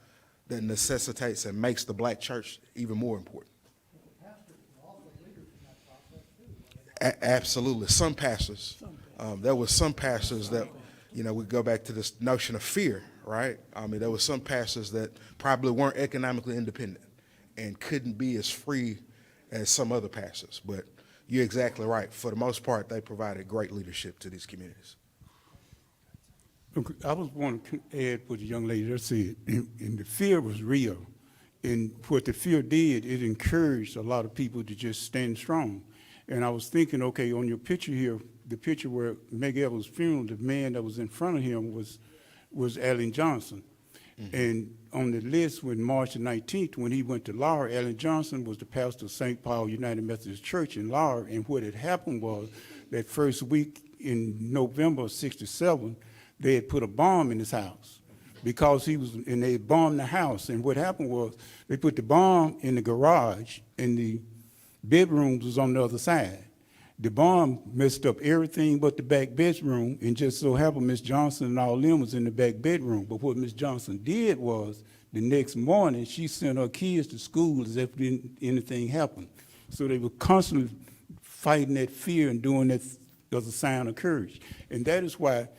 that necessitates and makes the black church even more important. Absolutely. Some pastors. There were some pastors that, we go back to this notion of fear, right? There were some pastors that probably weren't economically independent and couldn't be as free as some other pastors. But you're exactly right. For the most part, they provided great leadership to these communities. I was wanting to add what the young lady just said, and the fear was real. And what the fear did, it encouraged a lot of people to just stand strong. And I was thinking, okay, on your picture here, the picture where Meg Evans' funeral, the man that was in front of him was Allen Johnson. Mm-hmm. And on the list when March the 19th, when he went to Laura, Allen Johnson was the pastor of St. Paul United Methodist Church in Laura. And what had happened was that first week in November of '67, they had put a bomb in his house because and they bombed the house. And what happened was they put the bomb in the garage and the bedrooms was on the other side. The bomb messed up everything but the back bedroom, and just so happened Miss Johnson and all them was in the back bedroom. But what Miss Johnson did was the next morning she sent her kids to school as if anything happened. So they were constantly fighting that fear and doing that as a sign of courage. And that is why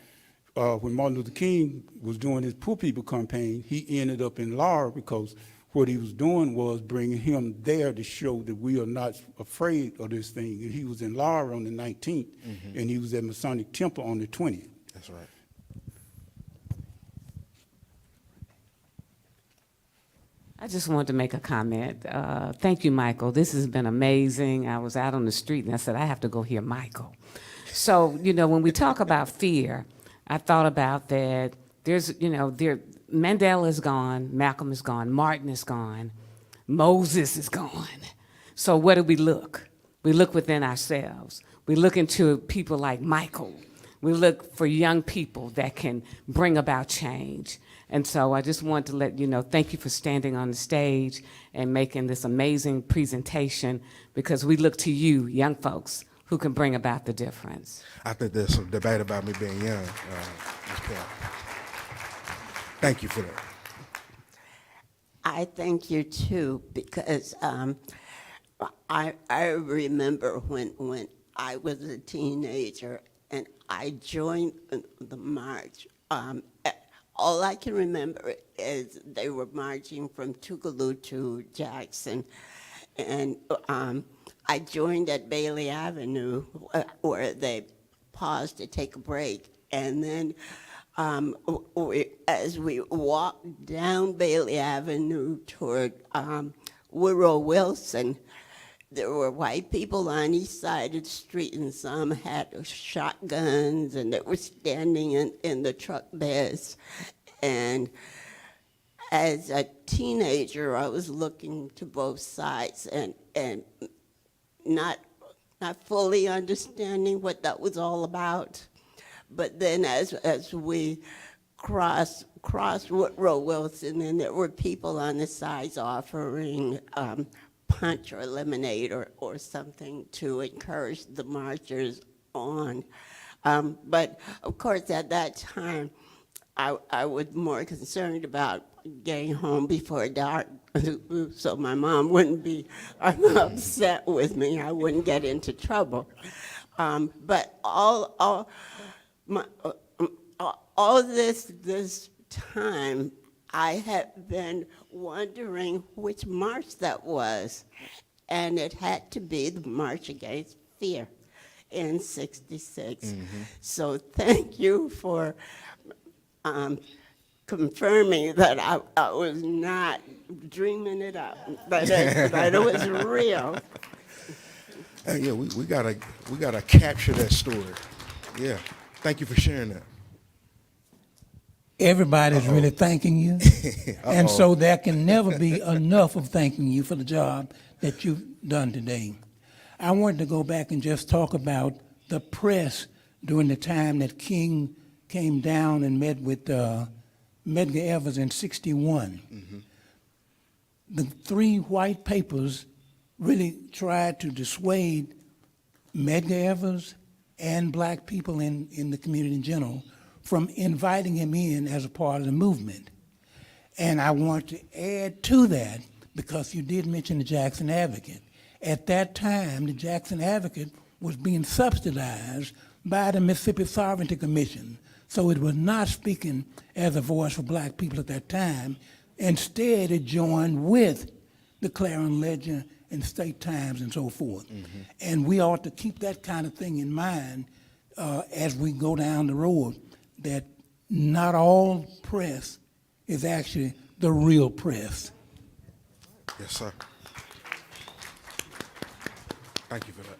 when Martin Luther King was doing his Poor People campaign, he ended up in Laura because what he was doing was bringing him there to show that we are not afraid of this thing. And he was in Laura on the 19th, mm-hmm. and he was at Masonic Temple on the 20th. That's right. I just wanted to make a comment. Thank you, Michael. This has been amazing. I was out on the street and I said, I have to go hear Michael. So, when we talk about fear, I thought about that Mandela is gone, Malcolm is gone, Martin is gone, Moses is gone. So where do we look? We look within ourselves. We look into people like Michael. We look for young people that can bring about change. And so I just want to let you know, thank you for standing on the stage and making this amazing presentation, because we look to you, young folks, who can bring about the difference. I think there's some debate about me being young, Ms. Carol. Thank you for that. I thank you too, because I remember when I was a teenager and I joined the march. All I can remember is they were marching from Tougaloo to Jackson, and I joined at Bailey Avenue where they paused to take a break, and then as we walked down Bailey Avenue toward Woodrow Wilson, there were white people on each side of the street, and some had shotguns, and they were standing in the truck beds. And as a teenager, I was looking to both sides and not fully understanding what that was all about. But then as we crossed Woodrow Wilson, and there were people on the sides offering punch or lemonade or something to encourage the marchers on. But of course, at that time, I was more concerned about getting home before dark, so my mom wouldn't be upset with me. I wouldn't get into trouble. But all this time, I had been wondering which march that was, and it had to be the March Against Fear in '66. Mm-hmm. So thank you for confirming that I was not dreaming it up, that it was real. Yeah, we gotta capture that story. Yeah, thank you for sharing that. Everybody's really thanking you, and so there can never be enough of thanking you for the job that you've done today. I wanted to go back and just talk about the press during the time that King came down and met with Medgar Evers in '61. Mm-hmm. The three white papers really tried to dissuade Medgar Evers and black people in the community in general from inviting him in as a part of the movement. And I want to add to that, because you did mention the Jackson Advocate. At that time, the Jackson Advocate was being subsidized by the Mississippi Sovereignty Commission. So it was not speaking as a voice for black people at that time. Instead, it joined with the Clarion Ledger and State Times and so forth. And we ought to keep that kind of thing in mind as we go down the road, that not all press is actually the real press. Yes, sir. Thank you for that.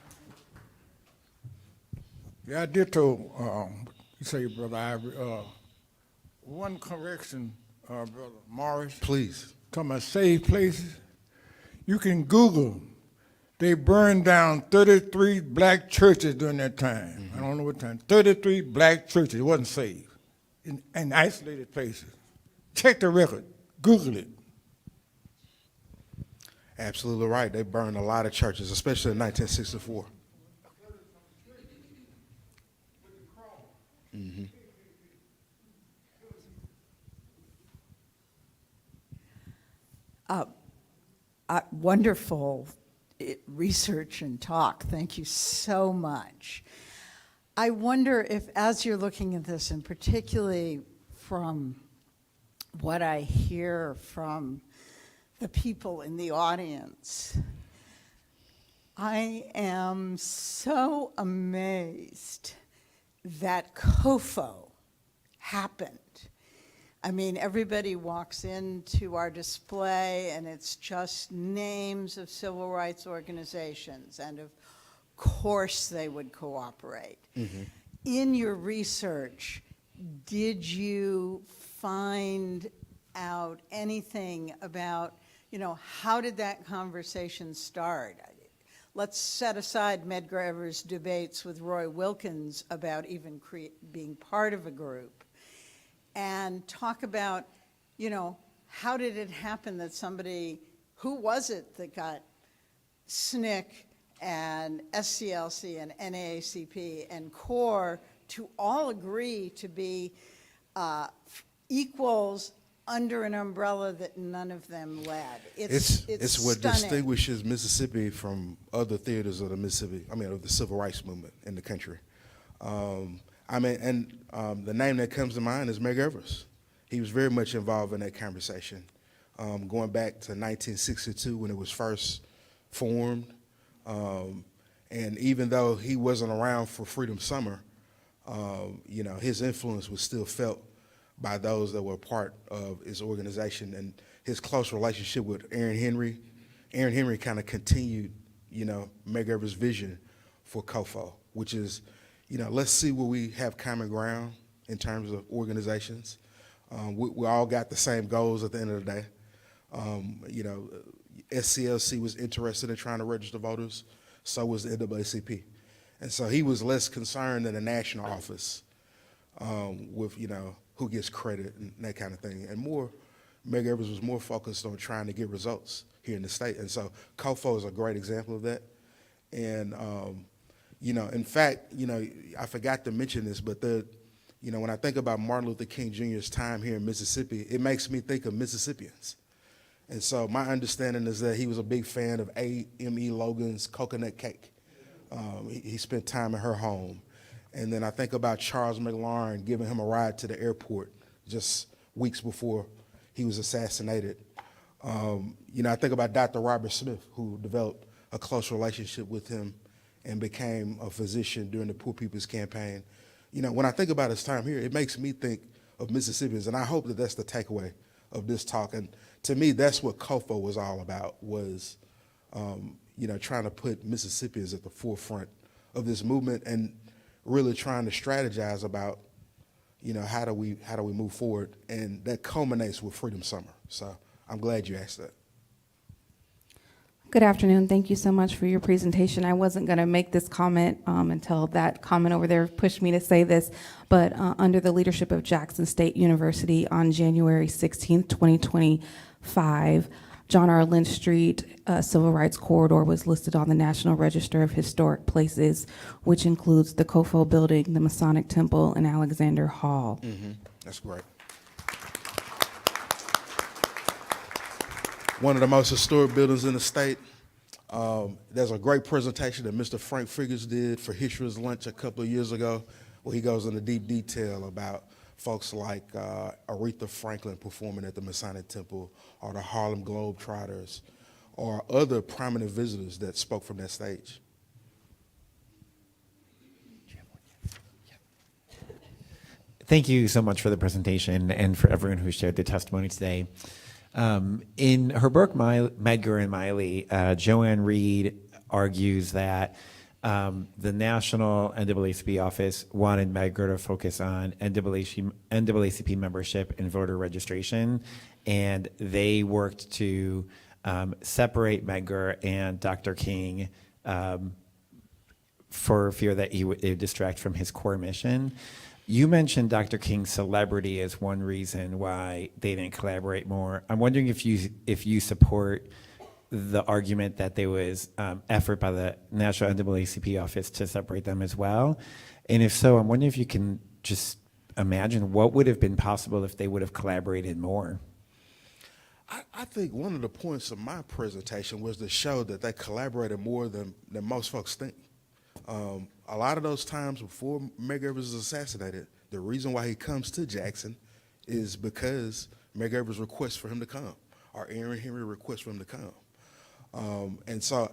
Yeah, I did tell, you say, Brother Ivory, one correction, Brother Morris. Please. Talking about saved places. You can Google. They burned down 33 black churches during that time. I don't know what time. 33 black churches. It wasn't saved in isolated places. Check the record. Google it. Absolutely right. They burned a lot of churches, especially in 1964. Wonderful research and talk. Thank you so much. I wonder if, as you're looking at this, and particularly from what I hear from the people in the audience, I am so amazed that COFO happened. I mean, everybody walks into our display and it's just names of civil rights organizations, and of course they would cooperate. In your research, did you find out anything about, how did that conversation start? Let's set aside Medgraver's debates with Roy Wilkins about even being part of a group, and talk about, how did it happen that who was it that got SNCC and SCLC and NAACP and CORE to all agree to be equals under an umbrella that none of them led? It's what stunning. distinguishes Mississippi from other theaters of the of the civil rights movement in the country. The name that comes to mind is Meg Evers. He was very much involved in that conversation, going back to 1962 when it was first formed. And even though he wasn't around for Freedom Summer, his influence was still felt by those that were part of his organization, and his close relationship with Aaron Henry. Aaron Henry kind of continued, Meg Evers' vision for COFO, which is, let's see where we have common ground in terms of organizations. We all got the same goals at the end of the day. SCLC was interested in trying to register voters, so was the NAACP. And so he was less concerned in the national office with, who gets credit and that kind of thing. And Meg Evers was more focused on trying to get results here in the state. And so COFO is a great example of that. And, in fact, I forgot to mention this, but when I think about Martin Luther King Jr.'s time here in Mississippi, it makes me think of Mississippians. And so my understanding is that he was a big fan of A.M.E. Logan's coconut cake. He spent time in her home. And then I think about Charles McLaurin giving him a ride to the airport just weeks before he was assassinated. I think about Dr. Robert Smith, who developed a close relationship with him and became a physician during the Poor People's Campaign. When I think about his time here, it makes me think of Mississippians, and I hope that that's the takeaway of this talk. And to me, that's what COFO was all about, was trying to put Mississippians at the forefront of this movement and really trying to strategize about, how do we move forward, and that culminates with Freedom Summer. So I'm glad you asked that. Good afternoon. Thank you so much for your presentation. I wasn't going to make this comment until that comment over there pushed me to say this, but under the leadership of Jackson State University on January 16th, 2025, John R. Lynch Street Civil Rights Corridor was listed on the National Register of Historic Places, which includes the COFO Building, the Masonic Temple, and Alexander Hall. That's great. One of the most historic buildings in the state, There's a great presentation that Mr. Frank Figures did for History's Lunch a couple of years ago, where he goes into deep detail about folks like Aretha Franklin performing at the Masonic Temple, or the Harlem Globetrotters, or other prominent visitors that spoke from that stage. Thank you so much for the presentation and for everyone who shared their testimony today. In her book, Medgar and Miley, Joanne Reed argues that the National NAACP office wanted Medgar to focus on NAACP membership and voter registration, and they worked to separate Medgar and Dr. King for fear that it would distract from his core mission. You mentioned Dr. King's celebrity as one reason why they didn't collaborate more. I'm wondering if you support the argument that there was effort by the National NAACP office to separate them as well. And if so, I'm wondering if you can just imagine what would have been possible if they would have collaborated more. I think one of the points of my presentation was to show that they collaborated more than most folks think. A lot of those times before Medgar Evers was assassinated, the reason why he comes to Jackson is because Medgar Evers requests for him to come, or Aaron Henry requests for him to come. And so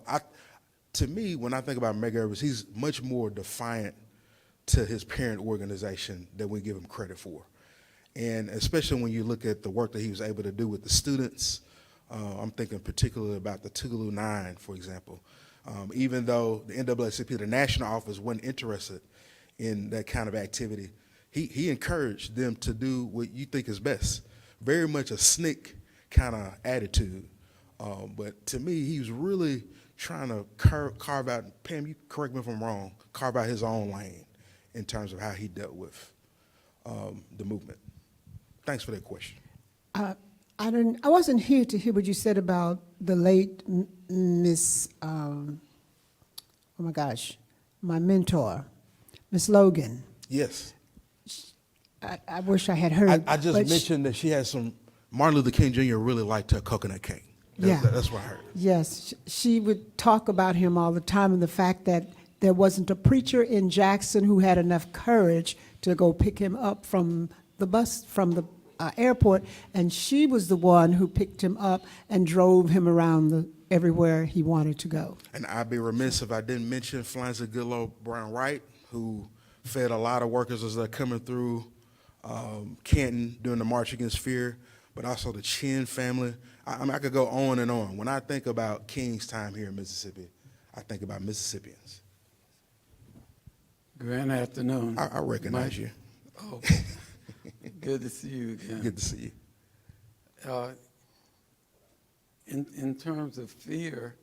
to me, when I think about Medgar Evers, he's much more defiant to his parent organization than we give him credit for. And especially when you look at the work that he was able to do with the students, I'm thinking particularly about the Tougaloo Nine, for example. Even though the NAACP, the national office, wasn't interested in that kind of activity, he encouraged them to do what you think is best. Very much a SNCC kind of attitude. But to me, he was really trying to carve out, Pam, you correct me if I'm wrong, carve out his own lane in terms of how he dealt with the movement. Thanks for that question. I wasn't here to hear what you said about the late Miss, oh my gosh, my mentor, Miss Logan. Yes. I wish I had heard. I just mentioned that she had some, Martin Luther King Jr. really liked her coconut cake. That's what I heard. Yes, she would talk about him all the time, and the fact that there wasn't a preacher in Jackson who had enough courage to go pick him up from the bus, from the airport, and she was the one who picked him up and drove him around everywhere he wanted to go. And I'd be remiss if I didn't mention Phlanza Goodloe Brown Wright, who fed a lot of workers as they're coming through Canton during the March Against Fear, but also the Chin family. I mean, I could go on and on. When I think about King's time here in Mississippi, I think about Mississippians. Good afternoon. I recognize you. Oh, good to see you again. Good to see you. In terms of fear,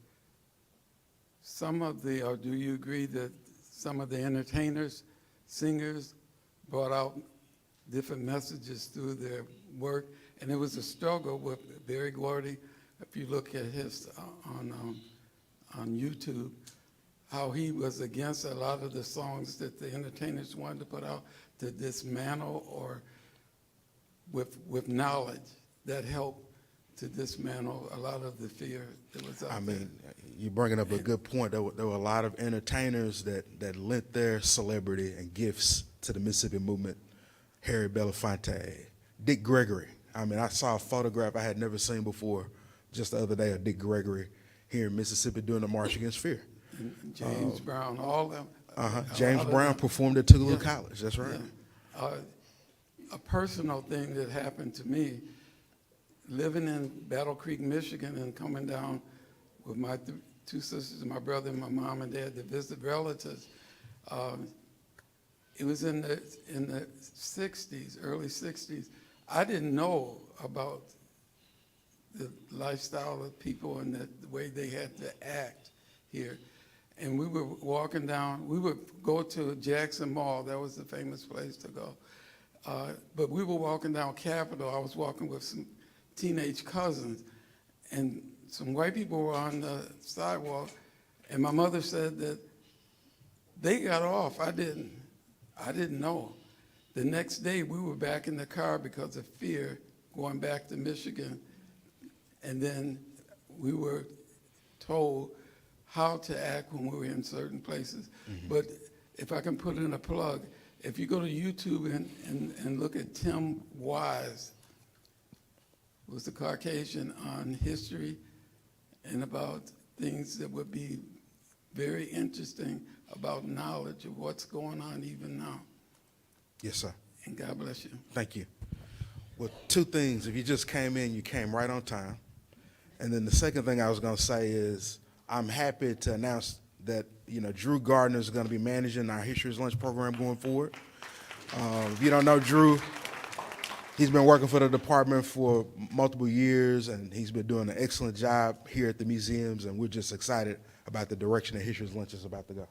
do you agree that some of the entertainers, singers, brought out different messages through their work? And it was a struggle with Berry Gordy. If you look at his on YouTube, how he was against a lot of the songs that the entertainers wanted to put out to dismantle, or with knowledge that helped to dismantle a lot of the fear that was out there. I mean, you're bringing up a good point. There were a lot of entertainers that lent their celebrity and gifts to the Mississippi movement. Harry Belafonte, Dick Gregory. I mean, I saw a photograph I had never seen before just the other day of Dick Gregory here in Mississippi during the March Against Fear. And James Brown, all of them. James Brown performed at Tougaloo College, that's right. Yeah. A personal thing that happened to me, living in Battle Creek, Michigan, and coming down with my two sisters, my brother, and my mom and dad to visit relatives. It was in the 60s, early 60s. I didn't know about the lifestyle of people and the way they had to act here. And we were walking down, we would go to Jackson Mall, that was the famous place to go. But we were walking down Capitol, I was walking with some teenage cousins, and some white people were on the sidewalk, and my mother said that they got off, I didn't know. The next day, we were back in the car because of fear, going back to Michigan. And then we were told how to act when we were in certain places. But if I can put in a plug, if you go to YouTube and look at Tim Wise, was the Caucasian on history and about things that would be very interesting about knowledge of what's going on even now. Yes, sir. And God bless you. Thank you. Well, two things. If you just came in, you came right on time. And then the second thing I was going to say is I'm happy to announce that, Drew Gardner is going to be managing our History's Lunch program going forward. If you don't know Drew, he's been working for the department for multiple years, and he's been doing an excellent job here at the museums, and we're just excited about the direction that History's Lunch is about to go.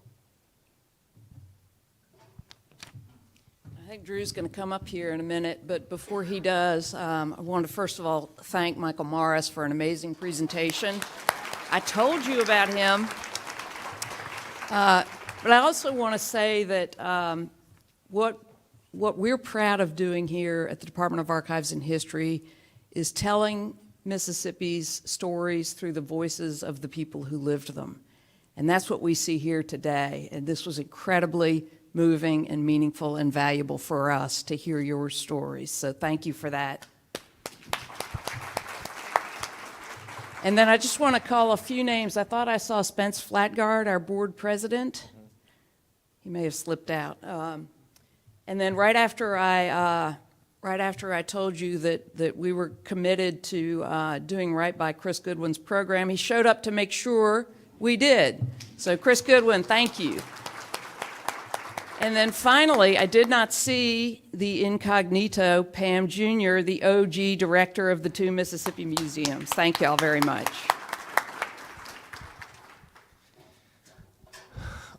I think Drew's going to come up here in a minute, but before he does, I want to first of all thank Michael Morris for an amazing presentation. I told you about him, but I also want to say that what we're proud of doing here at the Department of Archives and History is telling Mississippi's stories through the voices of the people who lived them. And that's what we see here today. And this was incredibly moving and meaningful and valuable for us to hear your stories. So thank you for that. And then I just want to call a few names. I thought I saw Spence Flatguard, our board president. He may have slipped out. And then right after I told you that we were committed to doing right by Chris Goodwin's program, he showed up to make sure we did. So Chris Goodwin, thank you. And then finally, I did not see the incognito Pam Jr., the OG director of the two Mississippi museums. Thank you all very much.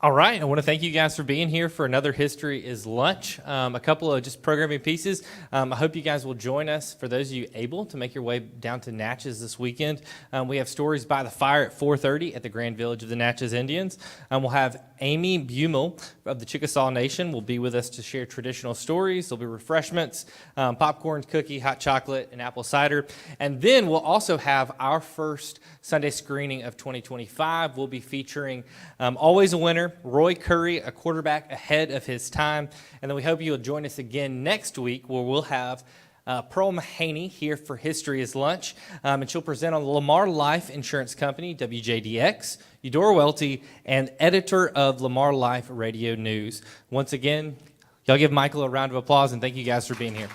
All right, I want to thank you guys for being here for another History is Lunch. A couple of just programming pieces. I hope you guys will join us, for those of you able, to make your way down to Natchez this weekend. We have Stories by the Fire at 4:30 at the Grand Village of the Natchez Indians. We'll have Amy Bumel of the Chickasaw Nation will be with us to share traditional stories. There'll be refreshments, popcorn, cookie, hot chocolate, and apple cider. And then we'll also have our first Sunday screening of 2025. We'll be featuring Always a Winner, Roy Curry, a quarterback ahead of his time. And then we hope you'll join us again next week, where we'll have Pearl Mahaney here for History is Lunch, and she'll present on the Lamar Life Insurance Company, WJDX, Eudora Welty, and editor of Lamar Life Radio News. Once again, y'all give Michael a round of applause, and thank you guys for being here.